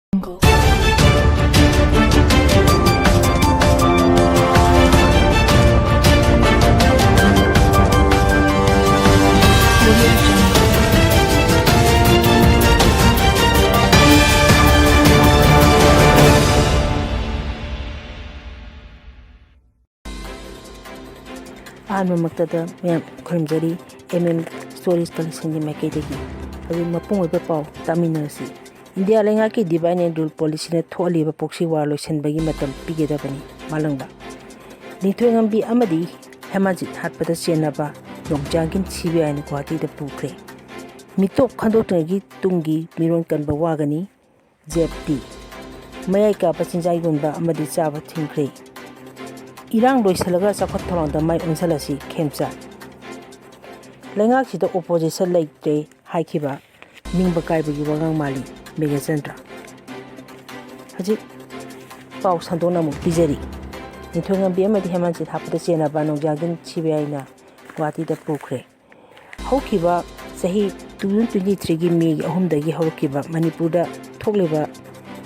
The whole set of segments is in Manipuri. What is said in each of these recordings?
Maktada Mayam Kurmjari, Stories Collection Makadegi, Mapung Pau, Taminasi. India Langaki divine and rule policy net totally a poxy warlocks and Bagimatam Pigedabani, Malanga. Nituang be Amadi, Hamajit had Patasianaba, Nokjangin, Sibia and Quati the Pukre. Mito Kandotangi, Tungi, Miron Kanbawagani, Zepti. Mayaka Pasinjaigunba Amadi Sava Tinkre. Irang Loisalaga Sakotron the Mai Unsalasi, Kemsa. Langaki the opposition like day, Haikiba, Mingbakai Wangang Mali, Megacentra. Hajik Pau Santona Mupizeri. In Tungan Biamadi Hamans it happened to see an Abano Jagan Chibiana, Wati the Pukre. Hokiba, Sahi, 223 me, Homdagi Hokiba, Manipuda, Togliba.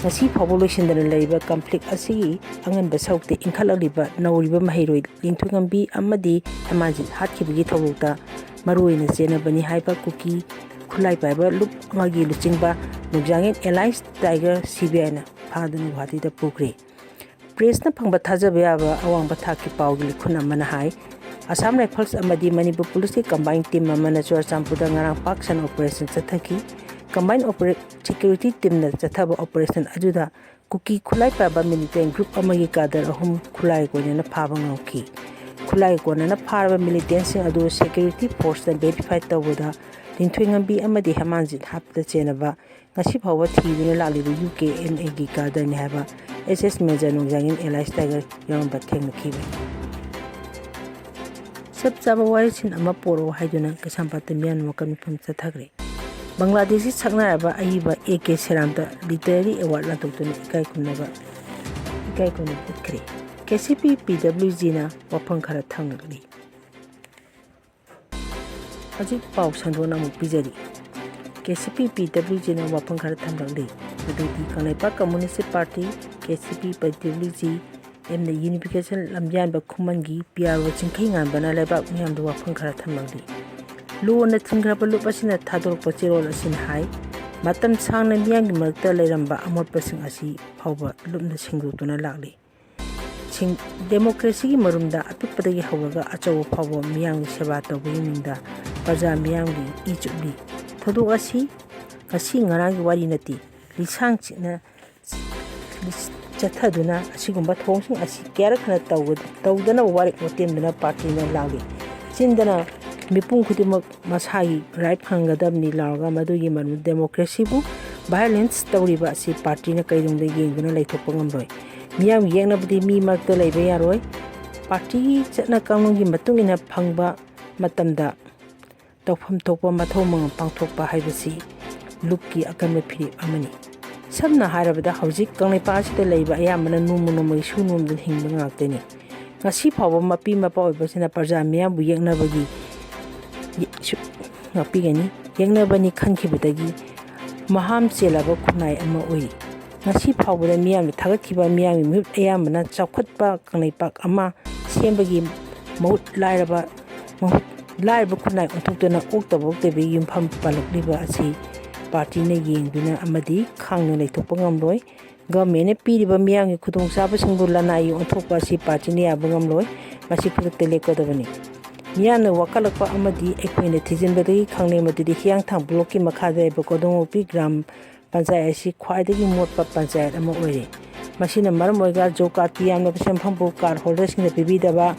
Nasi population the labor conflict asi angan basok the inkalaliba nauriba mahiroi lintungambi amadi hamajit hatkibigi thawta maroi na sena bani haiba kuki khulai paiba lup magi luchingba nugjangen allies tiger cbi na phadun wati da pukre press na phangba thajabe aba awangba thaki pawgi likhuna mana hai Assam Rifles amadi Manipur Police combined team amana chor champuda ngarang pakshan operation chathaki combined security team na chathaba operation ajuda kuki khulai paba militant group amagi kadar ahum khulai ko na phaba ngauki khulai ko na phaba militant sing adu security force na verify tawada linthwingambi amadi hamanjit hapta chenaba ngasi phawa thiduna lalibu UKMA gi kadar ni haba SS Major Nongjangin Allies Tiger yong batheng nakhibe Sab Java Warisin Amaporo Haiduna Kasampatamian Mokan from Satagre. Bangladeshi Sagnaba Aiba AK Seranta Literary Award Latutun Ikai Kunava Ikai Kunakri. KCP PWG na Wapankara Tangli. Hajik Pau Sandona Mupizari. KCP PWG na Wapankara Tangli. The Kanepa Communist Party, KCP PWG. And the unification Lamjan Bakumangi, Pia watching King and Banalaba Miam the Wapankara Tamandi. Low on the Tingrapalupasin at Tador Potiro Sin High, Matam Sang and Yang Marta Leramba, Amor Passing Asi, Power, Lumna Single Tuna Lagli. Sing Democracy Marunda, Apipadi Howaga, Acho Power, Miang Shabata, Wiminda, Baza Miangi, each of the Todo Asi, Kasi Narang Warinati, Lisang China. Chathaduna, Sigumba Thongsing as Karakana Tawdana Warik Motimdana party na Lagi. Sindana Mipung Kutimok Masai, Right Hangadamni Larga Madugi Manu Democracy Bu, Violence Tauriba si party na Kaidung the Yanguna Lake Pongamboy. Miam Yanabdi Mi Mark the Labearoi, party Chatna Kangi Matung in a Pangba Matamda. Topam Topa Matomang Pangtopa Hivasi, Luki Akamapi Amani. Samna Harabada Hausi, Kanipas the labor, Yamana Numunum, Sunum, the Hingman Actini. Nasi Power Mapi Mapa was in a Parzamia, we young Navagi Napigani, young Navani Kankibutagi, Maham Selaba Kunai and Maui. Nasi Power and Miam, Tagakiba Miami, moved Ayamana, Chakutba, Kanipak, Ama, Siembagi, Moat Liraba, Liraba Kunai, and took the Octavo, the Bigim Pump Palakliba Asi. Party na yengduna amadi khangna leithopangam loi government piriba miyang khudong saba singbu lanai onthokpa si party ni abangam loi masi phukte lekodabani miyana wakalakpa amadi ekhoina thijinbadagi khangne madidi hiang thang block ki makhada ba kodong pi gram panchayat si khwaidagi motpa panchayat ama oire masina maram oiga jokat ki yamna sempham bu card holders ni pibidaba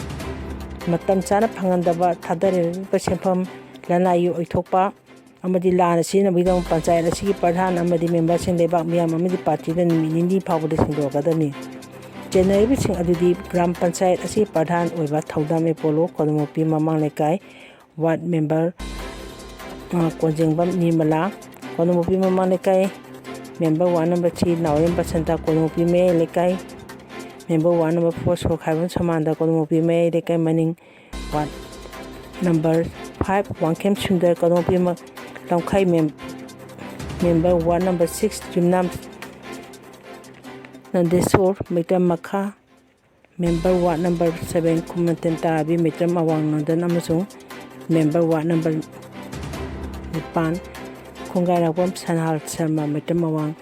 matam chana phangandaba thadare ba sempham lanai oithokpa Amadi Lana Sin of Vidam Pansai, the Sea Parhan, Amadi members in the Bamiam, Amadi Party, and Mini Population Academy. Generally, Adudi, Gram Pansai, a Sea Parhan, over Taudame Polo, Kodomopi Mamalekai, Ward member Konjingbam Nimala, Kodomopi Mamalekai, member 1 number 3, now in Basanta, Kodomopi May Lekai, member 1 number 4, so Haven Samanda, Kodomopi May Lekai Manning, Ward number 5, 1 Camp Sundar, Kodomopi Longkai member 1 number 6 Jumnam Nandesor Maitam Makha Member Ward Number 7 Kumanten Tabi Maitam Awang Nandan Amasung Member Ward Number 9 Kungarapam Sanhal Sharma Maitam Awang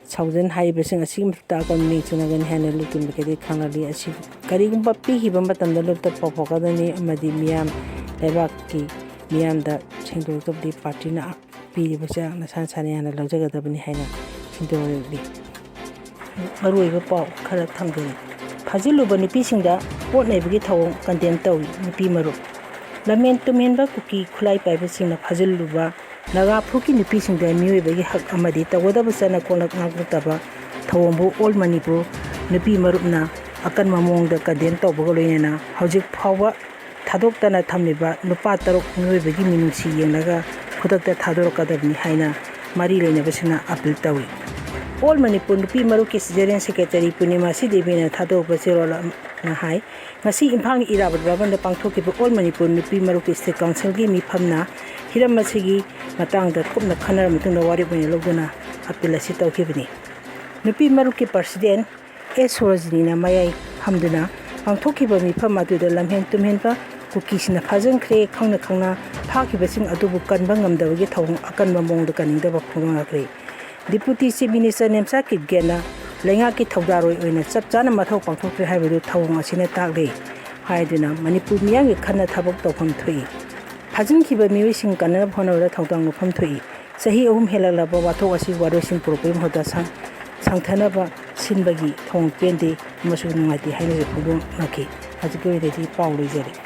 Southern High Basing a sim Takon Mixunagan Hanel looking Mikadi Kanali as if Karigum Papi Hibamatan the Lutta Popokadani Amadi Miam Levaki Miam the Chingo of the Patina P. Basa Sansaniana Lojaga Hena Sindori Marup Kara Tamgani Phajilluba nupisingda pot neibagi thouong kandem touyi nupi marup lamen tumenba kuki khulai paibasingna Phajilluba naga phuki nupisingda miyobagi hak amadi tagodaba sana kolak ngakutaba thouongbu all Manipur nupi marupna akan mamongda kandem tawbaga loinana hojik phawba thadoktana thamliba nupa tarok miyobagi minungsi yengnaga khudakta thadorokadabni haina mari leinabasingna appeal tawi All Manipur Nupi Marup General Secretary Punimasi Devina Thado Basirola Nahai, Masi Impang Irabad Ravan the Pangtoki All Manipur Nupi Marup State Council Gimi Pamna, Hiramasigi, Matang the Kumna Kana Mutuna Waribuni Loguna, Apilasito Kivini. Nupi Maruki President, S. Rosina Maya Hamduna, Pangtoki Bami Pama to the Lamhen Tumhenpa, Cookies in a Pazan Cray, Kanga Kanga, Parki Basing Adubu Kanbangam the Wigetong, Akan Mamong the Kaninda Puma Cray. Deputy Chief Minister Nemsaki Gena, Lengaki Todaro in a Saptana Mato Pangtok to have a Tawong Asina Tagli, Haidina, Manipur Miang Kana Tabok Topam Tui. Pazin Kiba Muising Kana Honor Tawang from Tui. Sahi Hela Bawato Asi Wadosin Program Hodasan, Santanaba, Sinbagi, Tong Pendi, Masunati, Hines Pudum Naki, as a good Pauli Zeri.